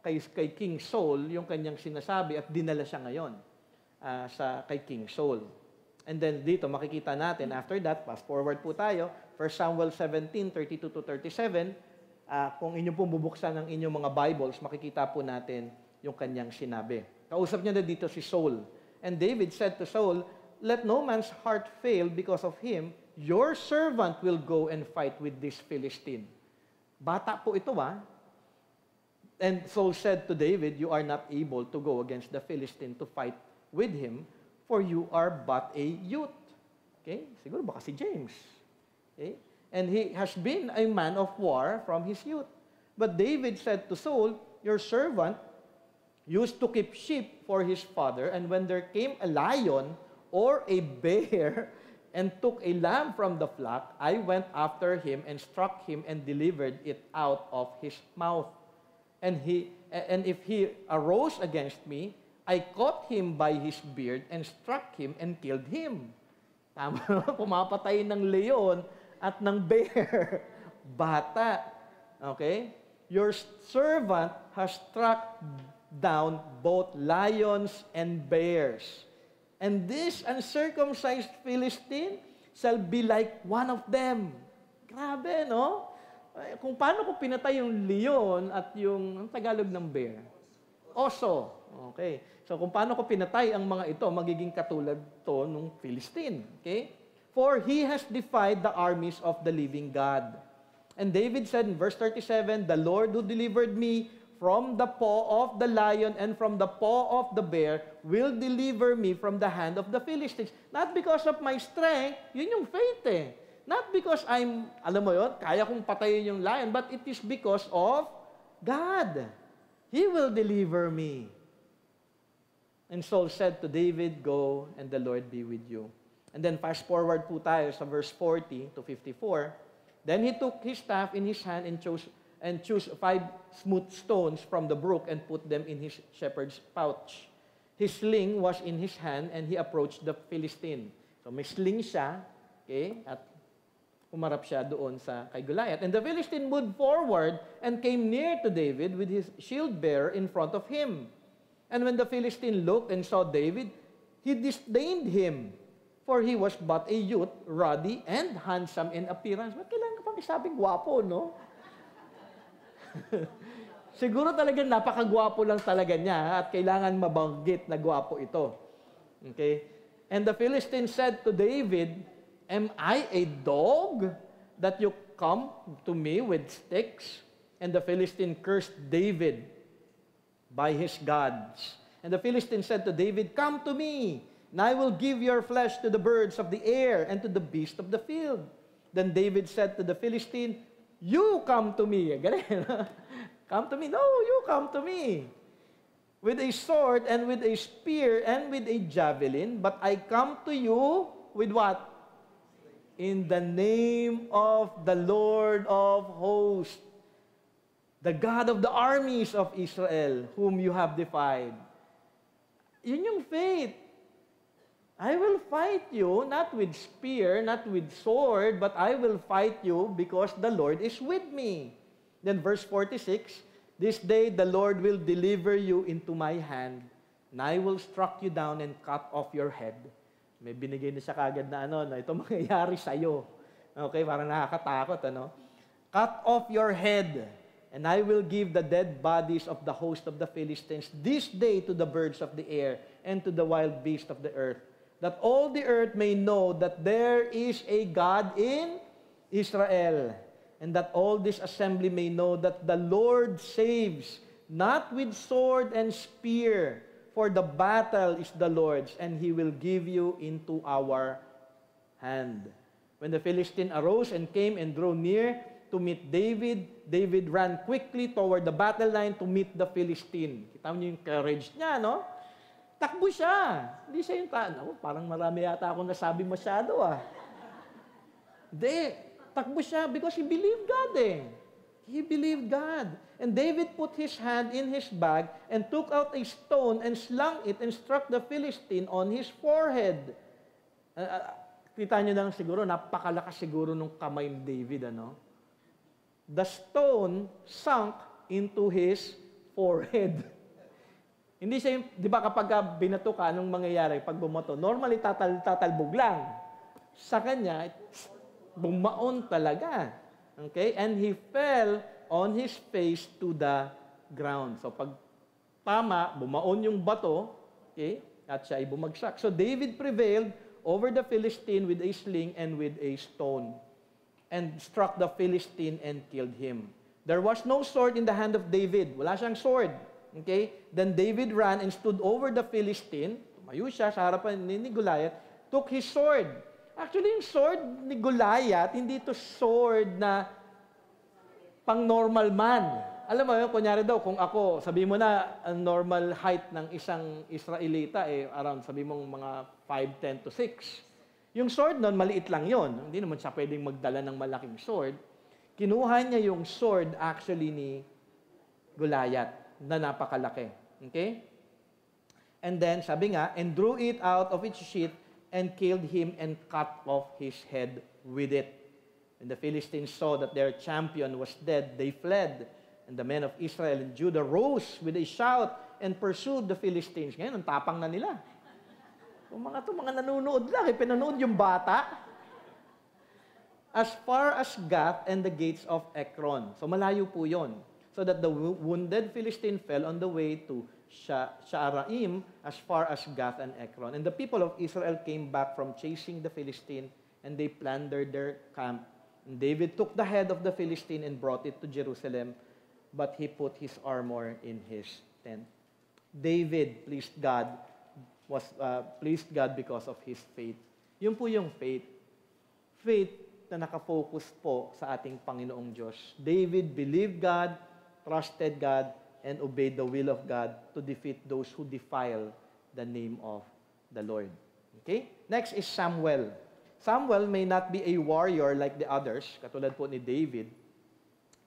kay King Saul yung kanyang sinasabi at dinala siya ngayon kay King Saul. And then dito makikita natin, after that, fast forward po tayo, 1 Samuel 17:32-37, kung inyong pong bubuksan ng inyong mga Bibles, makikita po natin yung kanyang sinabi. Kausap niya na dito si Saul. And David said to Saul, "Let no man's heart fail because of him. Your servant will go and fight with this Philistine." Bata po ito And Saul said to David, "You are not able to go against the Philistine to fight with him, for you are but a youth." Okay? Siguro baka si James. Okay? And he has been a man of war from his youth. But David said to Saul, "Your servant used to keep sheep for his father, and when there came a lion or a bear and took a lamb from the flock, I went after him and struck him and delivered it out of his mouth. And if he arose against me, I caught him by his beard and struck him and killed him." Tama, pumapatay ng leon at ng bear. Bata. Okay? "Your servant has struck down both lions and bears. And this uncircumcised Philistine shall be like one of them." Grabe, no? Kung paano ko pinatay yung leon at yung, ang Tagalog ng bear? Oso. Okay. So kung paano ko pinatay ang mga ito, magiging katulad to nung Philistine. Okay? "For he has defied the armies of the living God." And David said in verse 37, "The Lord who delivered me from the paw of the lion and from the paw of the bear will deliver me from the hand of the Philistines." Not because of my strength, yun yung faith eh. Not because alam mo yun, kaya kong patayin yung lion, but it is because of God. He will deliver me. And Saul said to David, "Go, and the Lord be with you." And then fast forward po tayo sa verse 40-54. "Then he took his staff in his hand and chose 5 smooth stones from the brook and put them in his shepherd's pouch. His sling was in his hand and he approached the Philistine." So may sling siya, okay? At umarap siya doon kay Goliath. "And the Philistine moved forward and came near to David with his shield bearer in front of him. And when the Philistine looked and saw David, he disdained him, for he was but a youth, ruddy and handsome in appearance." Ba't kailangan ka pang isabing gwapo, no? Siguro talagang napakagwapo lang talaga niya at kailangan mabanggit na gwapo ito. Okay? "And the Philistine said to David, 'Am I a dog that you come to me with sticks?' And the Philistine cursed David by his gods. And the Philistine said to David, 'Come to me, and I will give your flesh to the birds of the air and to the beasts of the field.' Then David said to the Philistine, 'You come to me.'" Galing. "Come to me." "No, you come to me. With a sword and with a spear and with a javelin, but I come to you with what? In the name of the Lord of hosts, the God of the armies of Israel, whom you have defied." Yun yung faith. I will fight you, not with spear, not with sword, but I will fight you because the Lord is with me. Then verse 46, this day the Lord will deliver you into my hand, and I will struck you down and cut off your head. May binigay na siya kagad na na ito mangyayari sa'yo. Okay, parang nakakatakot, Cut off your head, and I will give the dead bodies of the host of the Philistines this day to the birds of the air and to the wild beasts of the earth, that all the earth may know that there is a God in Israel, and that all this assembly may know that the Lord saves, not with sword and spear, for the battle is the Lord's, and He will give you into our hand. When the Philistine arose and came and drew near to meet David, David ran quickly toward the battle line to meet the Philistine. Kita niyo yung courage niya, no? Takbo siya. Hindi siya yung parang marami yata akong nasabi masyado, Hindi. Takbo siya because he believed God, He believed God. And David put his hand in his bag and took out a stone and slung it and struck the Philistine on his forehead. Kita niyo lang siguro, napakalakas siguro nung kamay ni David, The stone sunk into his forehead. Hindi siya yung, di ba kapag binato ka, anong mangyayari pag bumato? Normally, tatalbog lang. Sa kanya, bumaon talaga. Okay? And he fell on his face to the ground. So pag tama, bumaon yung bato, okay? At siya ay bumagsak. So David prevailed over the Philistine with a sling and with a stone, and struck the Philistine and killed him. There was no sword in the hand of David. Wala siyang sword. Okay? Then David ran and stood over the Philistine. Tumayo siya sa harapan ni Goliath, took his sword. Actually, yung sword ni Goliath, hindi ito sword na pang normal man. Alam mo yun, kunyari daw, kung ako, sabi mo na, ang normal height ng isang Israelita, around, sabi mong mga 5'10" to 6. Yung sword nun, maliit lang yon. Hindi naman siya pwedeng magdala ng malaking sword. Kinuha niya yung sword actually ni Goliath na napakalaki. Okay? And then, sabi nga, and drew it out of its sheath and killed him and cut off his head with it. When the Philistines saw that their champion was dead, they fled. And the men of Israel and Judah rose with a shout and pursued the Philistines. Ngayon, ang tapang na nila. Mga nanonood lang, pinanood yung bata. As far as Gath and the gates of Ekron. So malayo po yon. So that the wounded Philistine fell on the way to Sha'araim as far as Gath and Ekron. And the people of Israel came back from chasing the Philistine, and they plundered their camp. And David took the head of the Philistine and brought it to Jerusalem, but he put his armor in his tent. David pleased God because of his faith. Yun po yung faith. Faith na nakafocus po sa ating Panginoong Diyos. David believed God, trusted God, and obeyed the will of God to defeat those who defile the name of the Lord. Okay? Next is Samuel. Samuel may not be a warrior like the others, katulad po ni David,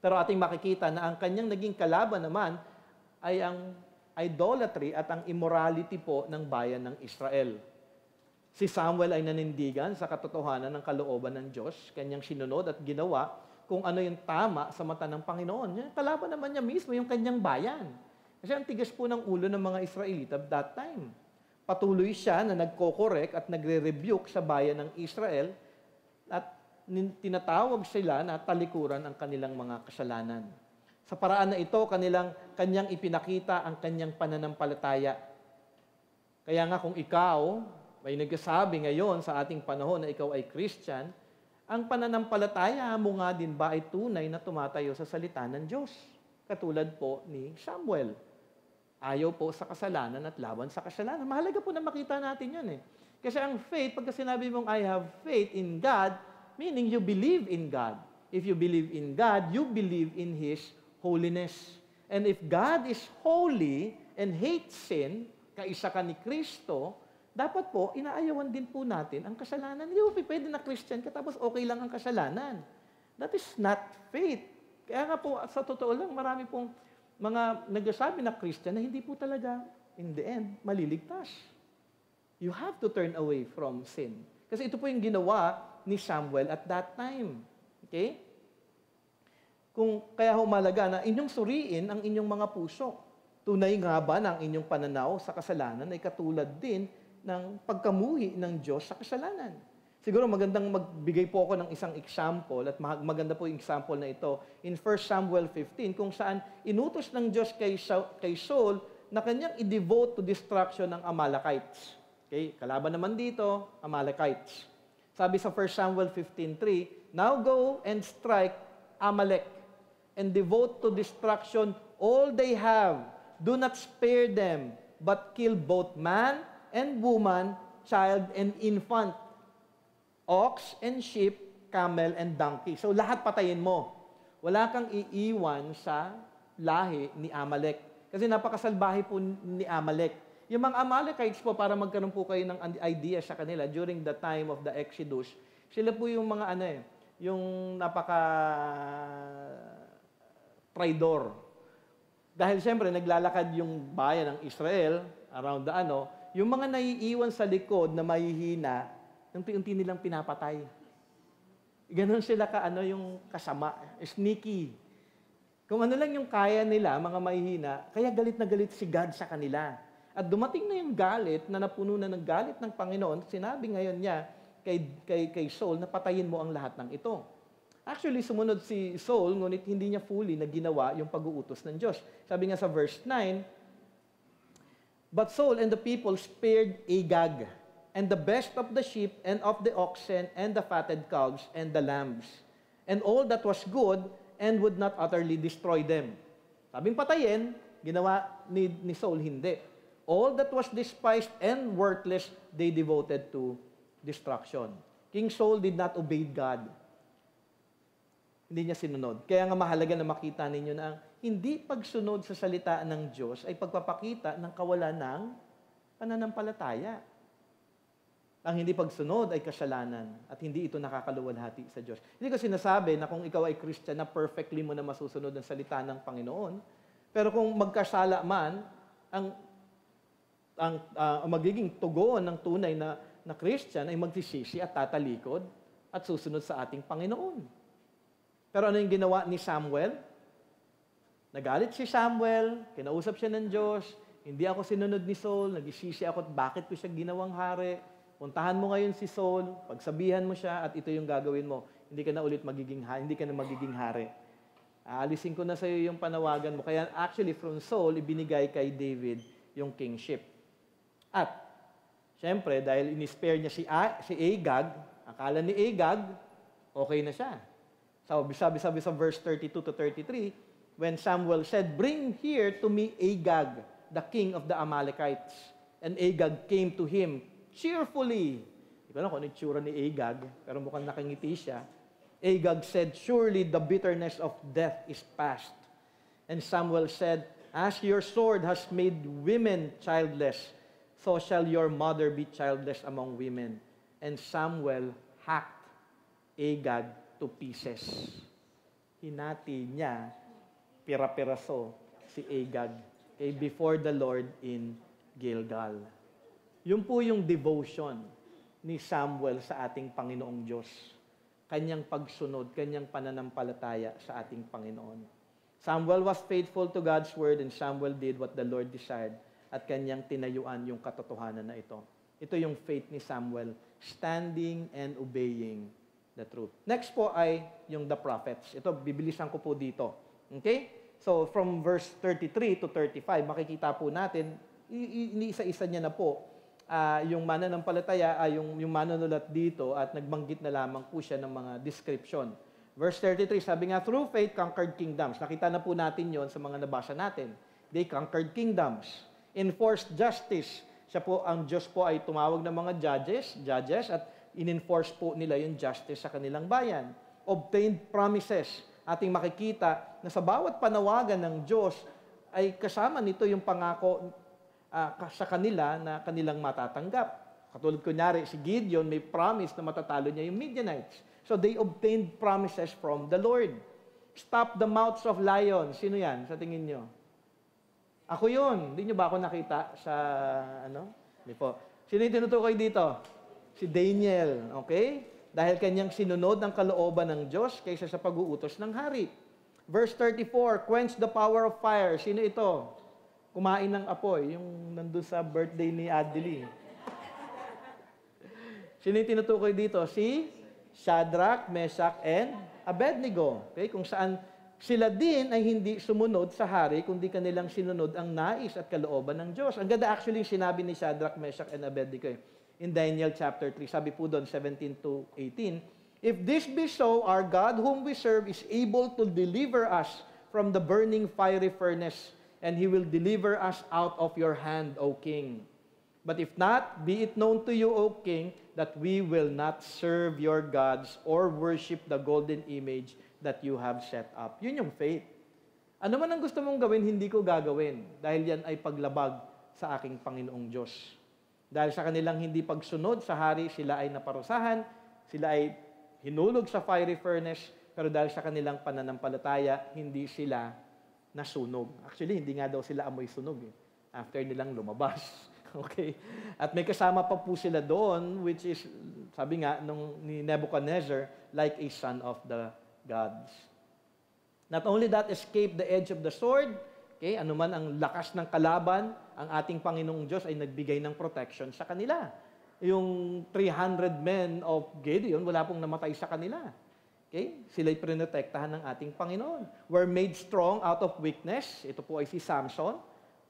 pero ating makikita na ang kanyang naging kalaban naman ay ang idolatry at ang immorality po ng bayan ng Israel. Si Samuel ay nanindigan sa katotohanan ng kalooban ng Diyos, kanyang sinunod at ginawa kung ano yung tama sa mata ng Panginoon. Yung kalaban naman niya mismo, yung kanyang bayan. Kasi ang tigas po ng ulo ng mga Israelita at that time. Patuloy siya na nagko-correct at nagre-rebuke sa bayan ng Israel at tinatawag sila na talikuran ang kanilang mga kasalanan. Sa paraan na ito, kanyang ipinakita ang kanyang pananampalataya. Kaya nga kung ikaw may nagsasabi ngayon sa ating panahon na ikaw ay Christian, ang pananampalataya mo nga din ba ay tunay na tumatayo sa salita ng Diyos? Katulad po ni Samuel. Ayaw po sa kasalanan at laban sa kasalanan. Mahalaga po na makita natin yun Kasi ang faith, pagka sinabi mong I have faith in God, meaning you believe in God. If you believe in God, you believe in His holiness. And if God is holy and hates sin, kaisa ka ni Kristo, dapat po, inaayawan din po natin ang kasalanan. Hindi po pwede na Christian ka, tapos okay lang ang kasalanan. That is not faith. Kaya nga po, sa totoo lang, marami pong mga nagsasabi na Christian na hindi po talaga, in the end, maliligtas. You have to turn away from sin. Kasi ito po yung ginawa ni Samuel at that time. Okay? Kaya humalaga na inyong suriin ang inyong mga puso. Tunay nga ba na ang inyong pananaw sa kasalanan ay katulad din ng pagkamuhi ng Diyos sa kasalanan? Siguro magandang magbigay po ako ng isang example at maganda po yung example na ito in 1 Samuel 15 kung saan inutos ng Diyos kay Saul na kanyang i-devote to destruction ng Amalekites. Okay? Kalaban naman dito, Amalekites. Sabi sa 1 Samuel 15:3, "Now go and strike Amalek and devote to destruction all they have. Do not spare them, but kill both man and woman, child and infant, ox and sheep, camel and donkey." So lahat patayin mo. Wala kang iiwan sa lahi ni Amalek. Kasi napakasalbahe po ni Amalek. Yung mga Amalekites po, para magkaroon po kayo ng idea sa kanila, during the time of the Exodus, sila po yung mga yung napaka-traidor. Dahil siyempre, naglalakad yung bayan ng Israel, around the yung mga naiiwan sa likod na mahihina, unti-unti nilang pinapatay. Ganon sila yung kasama, sneaky. Kung ano lang yung kaya nila, mga mahihina, kaya galit na galit si God sa kanila. At dumating na yung galit, na napuno na ng galit ng Panginoon, sinabi ngayon niya kay Saul na patayin mo ang lahat ng ito. Actually, sumunod si Saul, ngunit hindi niya fully na ginawa yung pag-uutos ng Diyos. Sabi nga sa verse 9, "But Saul and the people spared Agag, and the best of the sheep, and of the oxen, and the fatted calves, and the lambs, and all that was good, and would not utterly destroy them." Sabing patayin, ginawa ni Saul hindi. All that was despised and worthless, they devoted to destruction. King Saul did not obey God. Hindi niya sinunod. Kaya nga mahalaga na makita ninyo na ang hindi pagsunod sa salita ng Diyos ay pagpapakita ng kawalan ng pananampalataya. Ang hindi pagsunod ay kasalanan at hindi ito nakakaluwalhati sa Diyos. Hindi ko sinasabi na kung ikaw ay Christian na perfectly mo na masusunod ang salita ng Panginoon. Pero kung magkasala man, ang magiging tugon ng tunay na Christian ay magsisisi at tatalikod at susunod sa ating Panginoon. Pero ano yung ginawa ni Samuel? Nagalit si Samuel, kinausap siya ng Diyos, hindi ako sinunod ni Saul, nagsisisi ako at bakit ko siya ginawang hari. Puntahan mo ngayon si Saul, pagsabihan mo siya at ito yung gagawin mo. Hindi ka na magiging hari. Aalisin ko na sa iyo yung panawagan mo. Kaya actually from Saul, ibinigay kay David yung kingship. At, syempre, dahil in-spare niya si Agag, akala ni Agag, okay na siya. Sabi sa verse 32 to 33, when Samuel said, "Bring here to me Agag, the king of the Amalekites." And Agag came to him cheerfully. Hindi ko alam kung ano yung tsura ni Agag, pero mukhang nakangiti siya. Agag said, "Surely the bitterness of death is past." And Samuel said, "As your sword has made women childless, so shall your mother be childless among women." And Samuel hacked Agag to pieces. Hinati niya, pira-piraso, si Agag before the Lord in Gilgal. Yun po yung devotion ni Samuel sa ating Panginoong Diyos. Kanyang pagsunod, kanyang pananampalataya sa ating Panginoon. Samuel was faithful to God's word and Samuel did what the Lord desired at kanyang tinayuan yung katotohanan na ito. Ito yung faith ni Samuel, standing and obeying the truth. Next po ay yung the prophets. Ito, bibilisan ko po dito. Okay? So, from verse 33 to 35, makikita po natin, iniisa-isa niya na po, yung mananampalataya ay yung manunulat dito at nagbanggit na lamang po siya ng mga description. Verse 33, sabi nga, "Through faith conquered kingdoms." Nakita na po natin yon sa mga nabasa natin. They conquered kingdoms. Enforced justice. Siya po, ang Diyos po ay tumawag ng mga judges at in-enforce po nila yung justice sa kanilang bayan. Obtained promises. Ating makikita na sa bawat panawagan ng Diyos ay kasama nito yung pangako sa kanila na kanilang matatanggap. Katulad kunyari, si Gideon may promise na matatalo niya yung Midianites. So they obtained promises from the Lord. Stop the mouths of lions. Sino yan sa tingin nyo? Ako yun. Hindi nyo ba ako nakita sa, Hindi po. Sino yung tinutukoy dito? Si Daniel, okay? Dahil kanyang sinunod ang kalooban ng Diyos kaysa sa pag-uutos ng hari. Verse 34, quench the power of fire. Sino ito? Kumain ng apoy, yung nandun sa birthday ni Adeli. Sino yung tinutukoy dito? Si Shadrach, Meshach, and Abednego. Okay? Kung saan sila din ay hindi sumunod sa hari, kundi kanilang sinunod ang nais at kalooban ng Diyos. Ang ganda actually yung sinabi ni Shadrach, Meshach, and Abednego in Daniel chapter 3. Sabi po doon, 17 to 18, if this be so, our God whom we serve is able to deliver us from the burning fiery furnace, and He will deliver us out of your hand, O King. But if not, be it known to you, O King, that we will not serve your gods or worship the golden image that you have set up. Yun yung faith. Ano man ang gusto mong gawin, hindi ko gagawin. Dahil yan ay paglabag sa aking Panginoong Diyos. Dahil sa kanilang hindi pagsunod sa hari, sila ay naparusahan, sila ay hinulog sa fiery furnace, pero dahil sa kanilang pananampalataya, hindi sila nasunog. Actually, hindi nga daw sila amoy sunog. After nilang lumabas. Okay? At may kasama pa po sila doon, which is, sabi nga, ni Nebuchadnezzar, like a son of the gods. Not only that, escape the edge of the sword. Okay? Anuman ang lakas ng kalaban, ang ating Panginoong Diyos ay nagbigay ng protection sa kanila. Yung 300 men of Gideon, wala pong namatay sa kanila. Okay? Sila'y prinotektahan ng ating Panginoon. Were made strong out of weakness. Ito po ay si Samson.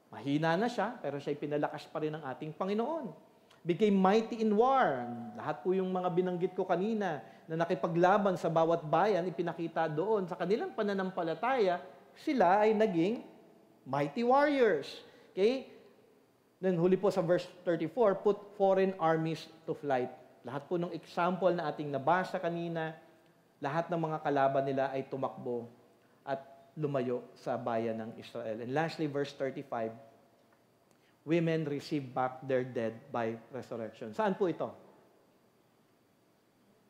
Mahina na siya, pero siya'y pinalakas pa rin ng ating Panginoon. Became mighty in war. Lahat po yung mga binanggit ko kanina na nakipaglaban sa bawat bayan, ipinakita doon sa kanilang pananampalataya, sila ay naging mighty warriors. Okay? Then huli po sa verse 34, put foreign armies to flight. Lahat po ng example na ating nabasa kanina, lahat ng mga kalaban nila ay tumakbo at lumayo sa bayan ng Israel. And lastly, verse 35, women receive back their dead by resurrection. Saan po ito?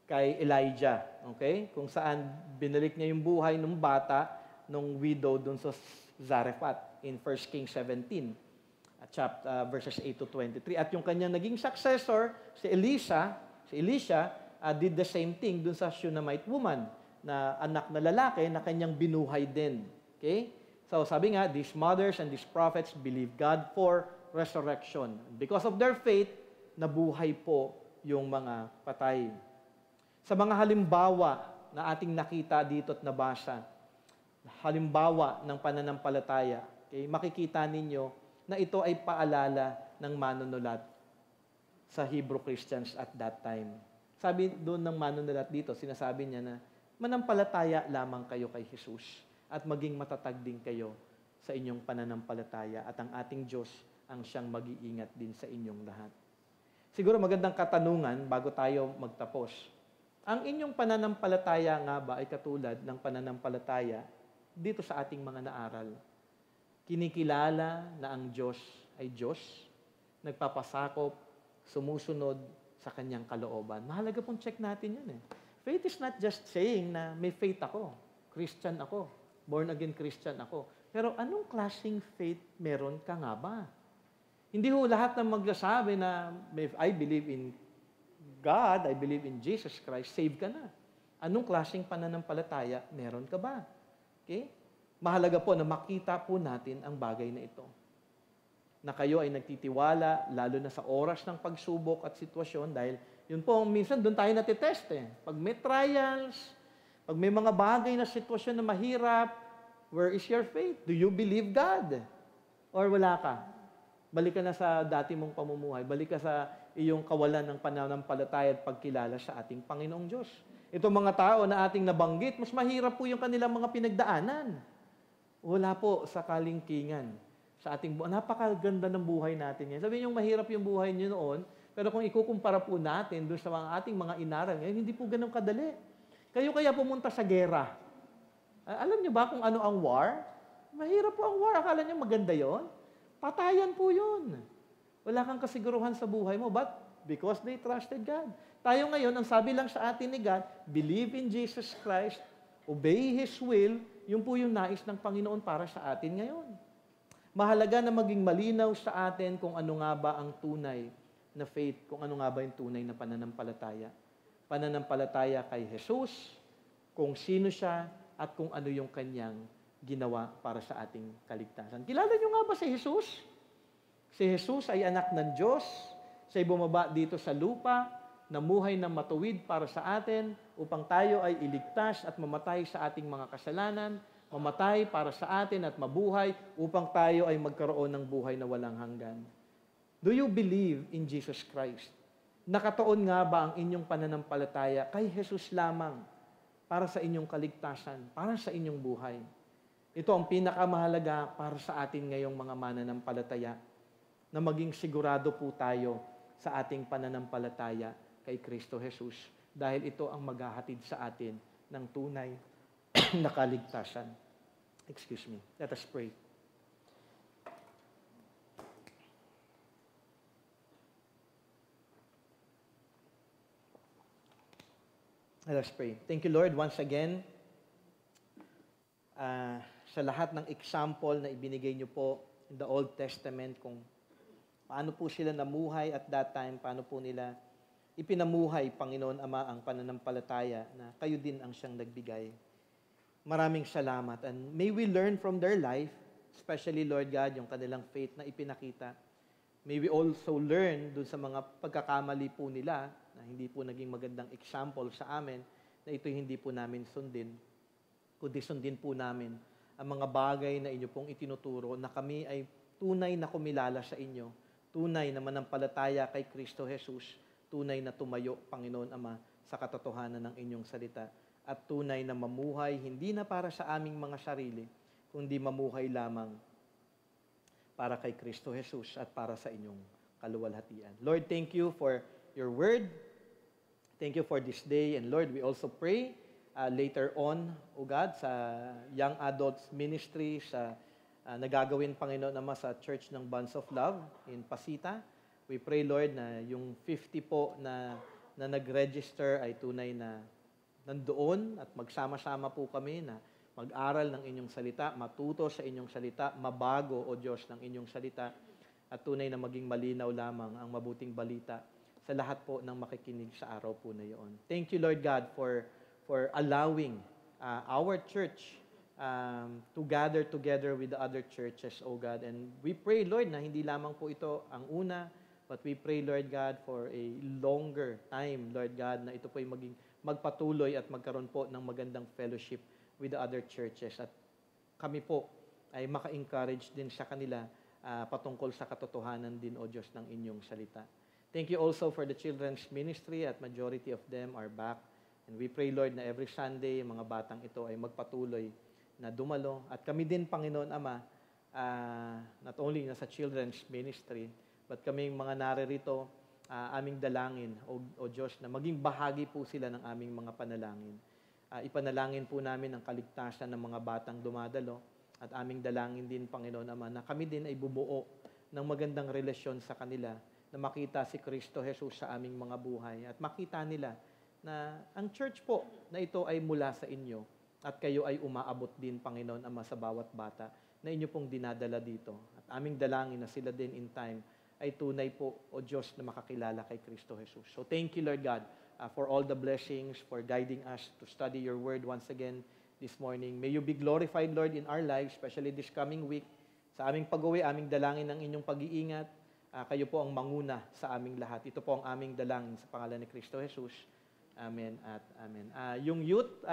Kay Elijah, okay? Kung saan binalik niya yung buhay ng bata, ng widow dun sa Zarephath in 1 Kings 17, verses 8 to 23. At yung kanyang naging successor, si Elisha, did the same thing dun sa Shunammite woman, na anak na lalaki na kanyang binuhay din. Okay? So sabi nga, these mothers and these prophets believe God for resurrection. Because of their faith, nabuhay po yung mga patay. Sa mga halimbawa na ating nakita dito at nabasa, halimbawa ng pananampalataya, okay, makikita ninyo na ito ay paalala ng manunulat sa Hebrew Christians at that time. Sabi doon ng manunulat dito, sinasabi niya na manampalataya lamang kayo kay Jesus at maging matatag din kayo sa inyong pananampalataya at ang ating Diyos ang siyang mag-iingat din sa inyong lahat. Siguro magandang katanungan bago tayo magtapos. Ang inyong pananampalataya nga ba ay katulad ng pananampalataya dito sa ating mga naaral? Kinikilala na ang Diyos ay Diyos, nagpapasakop, sumusunod sa kanyang kalooban. Mahalaga pong check natin yun eh. Faith is not just saying na may faith ako, Christian ako, born again Christian ako. Pero anong klaseng faith meron ka nga ba? Hindi ho lahat ng magsasabi na I believe in God, I believe in Jesus Christ, save ka na. Anong klaseng pananampalataya meron ka ba? Okay? Mahalaga po na makita po natin ang bagay na ito. Na kayo ay nagtitiwala, lalo na sa oras ng pagsubok at sitwasyon, dahil yun po, minsan doon tayo natitest eh. Pag may trials, pag may mga bagay na sitwasyon na mahirap, where is your faith? Do you believe God? Or wala ka? Balik ka na sa dati mong pamumuhay. Balik ka sa iyong kawalan ng pananampalataya at pagkilala sa ating Panginoong Diyos. Itong mga tao na ating nabanggit, mas mahirap po yung kanilang mga pinagdaanan. Wala po sa kalingkingan. Sa ating napakaganda ng buhay natin yan. Sabihin yung mahirap yung buhay niyo noon, pero kung ikukumpara po natin doon sa ating mga inaral ngayon, hindi po ganun kadali. Kayo kaya pumunta sa gera. Alam niyo ba kung ano ang war? Mahirap po ang war. Akala niyo maganda yon? Patayan po yun. Wala kang kasiguruhan sa buhay mo. But because they trusted God. Tayo ngayon, ang sabi lang sa atin ni God, believe in Jesus Christ, obey His will, yun po yung nais ng Panginoon para sa atin ngayon. Mahalaga na maging malinaw sa atin kung ano nga ba ang tunay na faith kung ano nga ba yung tunay na pananampalataya. Pananampalataya kay Jesus, kung sino siya, at kung ano yung kanyang ginawa para sa ating kaligtasan. Kilala niyo nga ba si Jesus? Si Jesus ay anak ng Diyos. Siya'y bumaba dito sa lupa, namuhay ng matuwid para sa atin, upang tayo ay iligtas at mamatay sa ating mga kasalanan, mamatay para sa atin at mabuhay, upang tayo ay magkaroon ng buhay na walang hanggan. Do you believe in Jesus Christ? Nakatuon nga ba ang inyong pananampalataya kay Jesus lamang para sa inyong kaligtasan, para sa inyong buhay? Ito ang pinakamahalaga para sa atin ngayong mga mananampalataya, na maging sigurado po tayo sa ating pananampalataya kay Kristo Jesus, dahil ito ang maghahatid sa atin ng tunay na kaligtasan. Excuse me. Let us pray. Let us pray. Thank you, Lord, once again, sa lahat ng example na ibinigay niyo po in the Old Testament, kung paano po sila namuhay at that time, paano po nila ipinamuhay, Panginoon Ama, ang pananampalataya na kayo din ang siyang nagbigay. Maraming salamat. And may we learn from their life, especially, Lord God, yung kanilang faith na ipinakita. May we also learn dun sa mga pagkakamali po nila na hindi po naging magandang example sa amin, na ito hindi po namin sundin, kundi sundin po namin ang mga bagay na inyo pong itinuturo, na kami ay tunay na kumilala sa inyo, tunay na manampalataya kay Kristo Jesus, tunay na tumayo, Panginoon Ama, sa katotohanan ng inyong salita, at tunay na mamuhay hindi na para sa aming mga sarili, kundi mamuhay lamang para kay Kristo Jesus at para sa inyong kaluwalhatian. Lord, thank you for your word. Thank you for this day. And Lord, we also pray later on, O God, sa young adults ministry, sa nagagawin, Panginoon Ama, sa Church ng Bonds of Love in Pasita. We pray, Lord, na yung 50 po na nag-register ay tunay na nandoon, at magsama-sama po kami na mag-aral ng inyong salita, matuto sa inyong salita, mabago, O Diyos, ng inyong salita, at tunay na maging malinaw lamang ang mabuting balita sa lahat po ng makikinig sa araw po na iyon. Thank you, Lord God, for allowing our church to gather together with the other churches, O God. And we pray, Lord, na hindi lamang po ito ang una, but we pray, Lord God, for a longer time, Lord God, na ito po ay magpatuloy at magkaroon po ng magandang fellowship with the other churches. At kami po ay maka-encourage din sa kanila patungkol sa katotohanan din, O Diyos, ng inyong salita. Thank you also for the children's ministry, at majority of them are back. And we pray, Lord, na every Sunday, mga batang ito ay magpatuloy na dumalo. At kami din, Panginoon Ama, not only nasa children's ministry, but kami mga naririto, aming dalangin, O Diyos, na maging bahagi po sila ng aming mga panalangin. Ipanalangin po namin ang kaligtasan ng mga batang dumadalo, at aming dalangin din, Panginoon Ama, na kami din ay bumuo ng magandang relasyon sa kanila, na makita si Kristo Jesus sa aming mga buhay, at makita nila na ang church po na ito ay mula sa inyo, at kayo ay umaabot din, Panginoon Ama, sa bawat bata na inyo pong dinadala dito. At aming dalangin na sila din in time ay tunay po, O Diyos, na makakilala kay Kristo Jesus. So thank you, Lord God, for all the blessings, for guiding us to study your word once again this morning. May you be glorified, Lord, in our lives, especially this coming week. Sa aming pag-uwi, aming dalangin ng inyong pag-iingat. Kayo po ang manguna sa aming lahat. Ito po ang aming dalangin sa pangalan ni Kristo Jesus. Amen at amen. Yung youth,